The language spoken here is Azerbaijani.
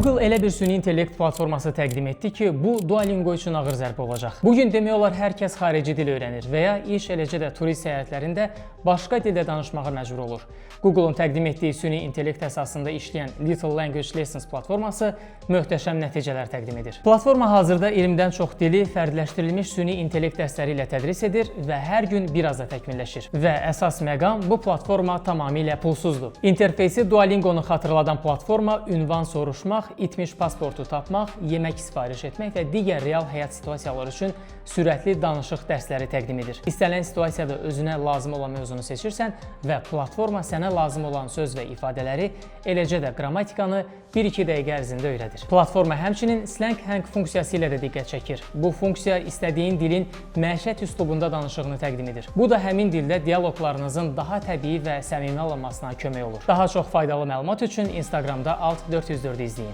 Google elə bir süni intellekt platforması təqdim etdi ki, bu Duolingo üçün ağır zərbə olacaq. Bugün demək olar hər kəs xarici dil öyrənir və ya iş eləcə də turist səyahətlərində başqa dildə danışmağa məcbur olur. Google'un təqdim etdiyi süni intellekt əsasında işləyən Little Language Lessons platforması möhtəşəm nəticələr təqdim edir. Platforma hazırda 20-dən çox dili fərdləşdirilmiş süni intellekt dərsləri ilə tədris edir və hər gün biraz da təkmilləşir. Və əsas məqam bu platforma tamamilə pulsuzdur. İnterfeysi Duolingonu xatırladan platforma ünvan soruşmaq, itmiş pasportu tapmaq, yemək sifariş etmək və digər real həyat situasiyaları üçün sürətli danışıq dərsləri təqdim edir. İstənilən situasiyada özünə lazım olan mövzunu seçirsən və platforma sənə lazım olan söz və ifadələri, eləcə də qrammatikanı 1-2 dəqiqə ərzində öyrədir. Platforma həmçinin slang hang funksiyası ilə də diqqət çəkir. Bu funksiya istədiyin dilin məişət üslubunda danışığını təqdim edir. Bu da həmin dildə dialoqlarınızın daha təbii və səmimi alınmasına kömək olur. Daha çox faydalı məlumat üçün Instagramda Alt404-ü izləyin.